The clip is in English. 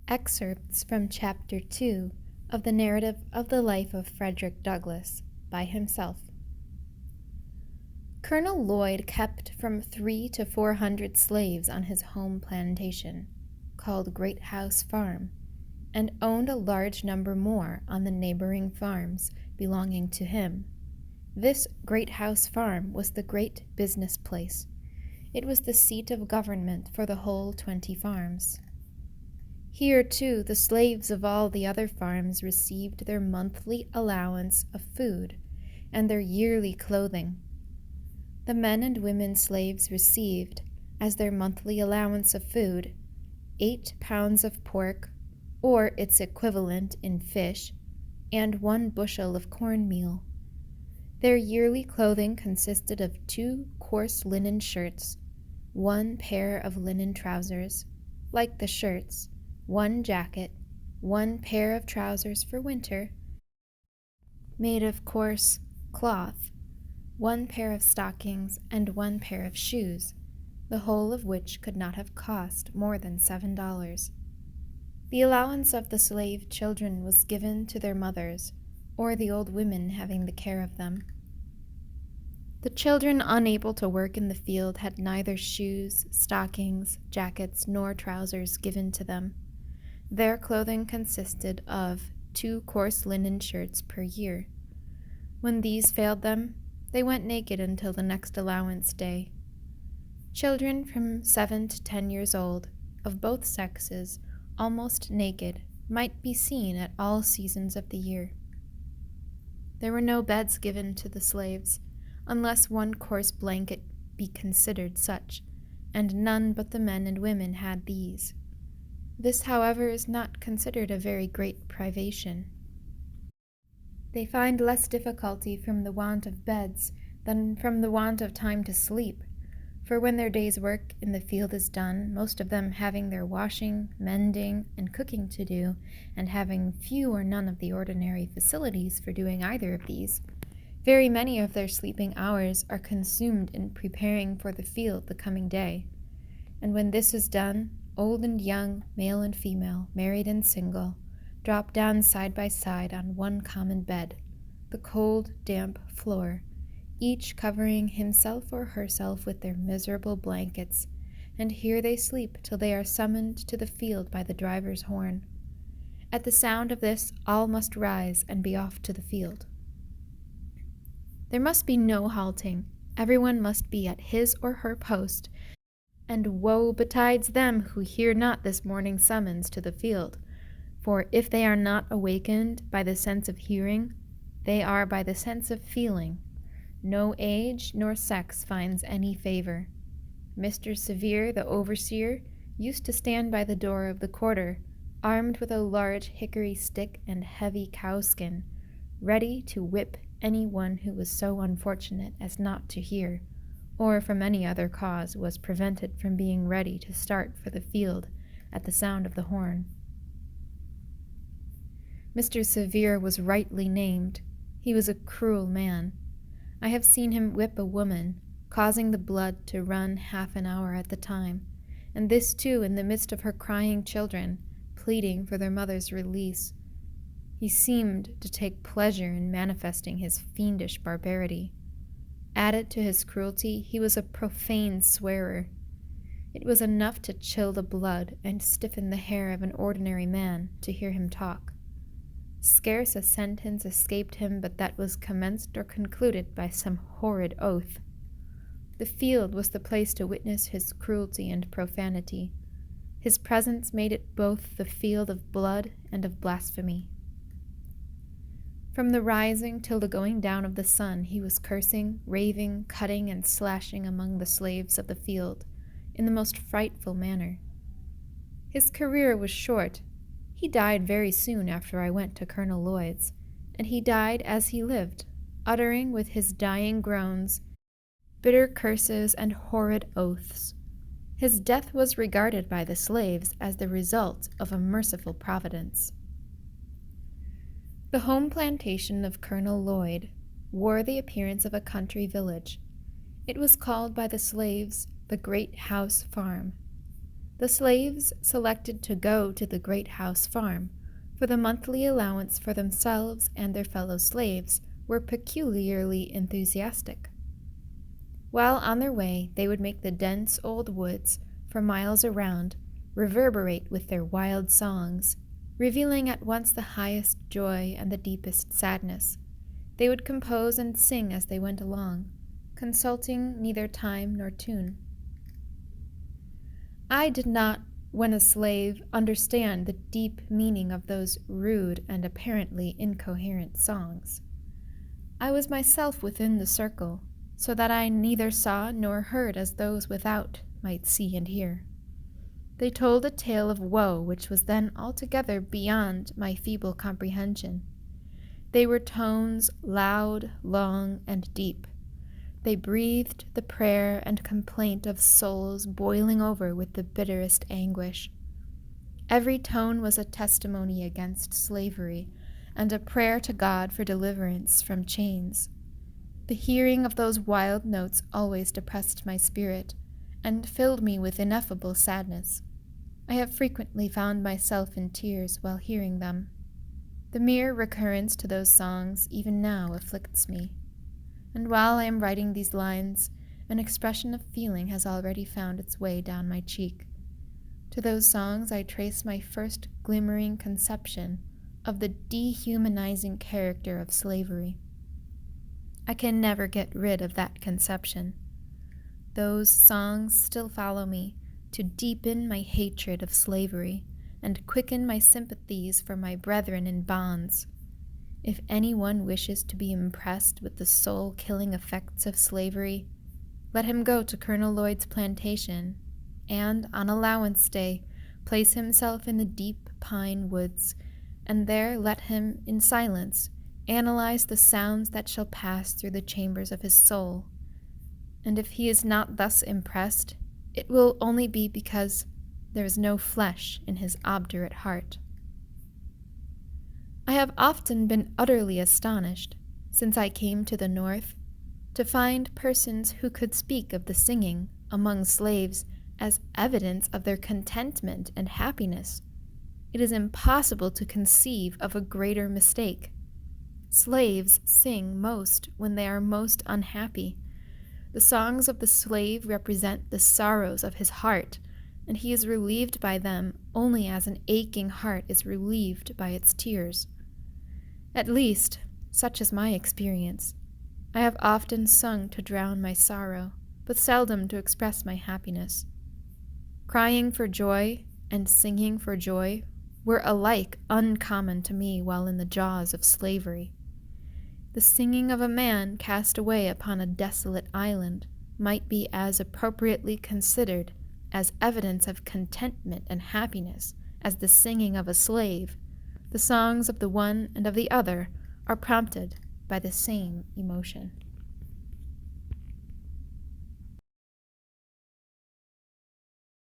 Excerpts from Chapter 2 of the narrative of the life of Frederick Douglass by himself. Colonel Lloyd kept from 300 to 400 slaves on his home plantation, called Great House Farm, and owned a large number more on the neighboring farms belonging to him. This Great House Farm was the great business place. It was the seat of government for the whole 20 farms. Here, too, the slaves of all the other farms received their monthly allowance of food and their yearly clothing. The men and women slaves received, as their monthly allowance of food, 8 pounds of pork, or its equivalent in fish, and 1 bushel of cornmeal. Their yearly clothing consisted of 2 coarse linen shirts, 1 pair of linen trousers, like the shirts, 1 jacket, 1 pair of trousers for winter, made of coarse cloth, 1 pair of stockings, and 1 pair of shoes, the whole of which could not have cost more than $7. The allowance of the slave children was given to their mothers, or the old women having the care of them. The children unable to work in the field had neither shoes, stockings, jackets, nor trousers given to them. Their clothing consisted of 2 coarse linen shirts per year. When these failed them, they went naked until the next allowance day. Children from 7 to 10 years old, of both sexes, almost naked, might be seen at all seasons of the year. There were no beds given to the slaves, unless 1 coarse blanket be considered such, and none but the men and women had these. This, however, is not considered a very great privation. They find less difficulty from the want of beds than from the want of time to sleep, for when their day's work in the field is done, most of them having their washing, mending, and cooking to do, and having few or none of the ordinary facilities for doing either of these, very many of their sleeping hours are consumed in preparing for the field the coming day. And when this is done, old and young, male and female, married and single, drop down side by side on one common bed, the cold, damp floor, each covering himself or herself with their miserable blankets, and here they sleep till they are summoned to the field by the driver's horn. At the sound of this, all must rise and be off to the field. There must be no halting. Everyone must be at his or her post, and woe betides them who hear not this morning's summons to the field. For if they are not awakened by the sense of hearing, they are by the sense of feeling. No age nor sex finds any favor. Mr. Sevier, the overseer, used to stand by the door of the quarter, armed with a large hickory stick and heavy cowskin, ready to whip any one who was so unfortunate as not to hear, or from any other cause was prevented from being ready to start for the field at the sound of the horn. Mr. Sevier was rightly named. He was a cruel man. I have seen him whip a woman, causing the blood to run half an hour at the time, and this too in the midst of her crying children, pleading for their mother's release. He seemed to take pleasure in manifesting his fiendish barbarity. Added to his cruelty, he was a profane swearer. It was enough to chill the blood and stiffen the hair of an ordinary man to hear him talk. Scarce a sentence escaped him but that was commenced or concluded by some horrid oath. The field was the place to witness his cruelty and profanity. His presence made it both the field of blood and of blasphemy. From the rising till the going down of the sun, he was cursing, raving, cutting, and slashing among the slaves of the field, in the most frightful manner. His career was short. He died very soon after I went to Colonel Lloyd's, and he died as he lived, uttering with his dying groans bitter curses and horrid oaths. His death was regarded by the slaves as the result of a merciful providence. The home plantation of Colonel Lloyd wore the appearance of a country village. It was called by the slaves the Great House Farm. The slaves selected to go to the great house farm for the monthly allowance for themselves and their fellow slaves were peculiarly enthusiastic. While on their way, they would make the dense old woods for miles around reverberate with their wild songs, revealing at once the highest joy and the deepest sadness. They would compose and sing as they went along, consulting neither time nor tune. I did not, when a slave, understand the deep meaning of those rude and apparently incoherent songs. I was myself within the circle, so that I neither saw nor heard as those without might see and hear. They told a tale of woe which was then altogether beyond my feeble comprehension. They were tones loud, long, and deep. They breathed the prayer and complaint of souls boiling over with the bitterest anguish. Every tone was a testimony against slavery and a prayer to God for deliverance from chains. The hearing of those wild notes always depressed my spirit and filled me with ineffable sadness. I have frequently found myself in tears while hearing them. The mere recurrence to those songs even now afflicts me. And while I am writing these lines, an expression of feeling has already found its way down my cheek. To those songs I trace my first glimmering conception of the dehumanizing character of slavery. I can never get rid of that conception. Those songs still follow me to deepen my hatred of slavery and quicken my sympathies for my brethren in bonds. If anyone wishes to be impressed with the soul-killing effects of slavery, let him go to Colonel Lloyd's plantation and, on allowance day, place himself in the deep pine woods, and there let him, in silence, analyze the sounds that shall pass through the chambers of his soul. And if he is not thus impressed, it will only be because there is no flesh in his obdurate heart. I have often been utterly astonished, since I came to the North, to find persons who could speak of the singing among slaves as evidence of their contentment and happiness. It is impossible to conceive of a greater mistake. Slaves sing most when they are most unhappy. The songs of the slave represent the sorrows of his heart, and he is relieved by them only as an aching heart is relieved by its tears. At least, such is my experience. I have often sung to drown my sorrow, but seldom to express my happiness. Crying for joy and singing for joy were alike uncommon to me while in the jaws of slavery. The singing of a man cast away upon a desolate island might be as appropriately considered as evidence of contentment and happiness as the singing of a slave. The songs of the one and of the other are prompted by the same emotion.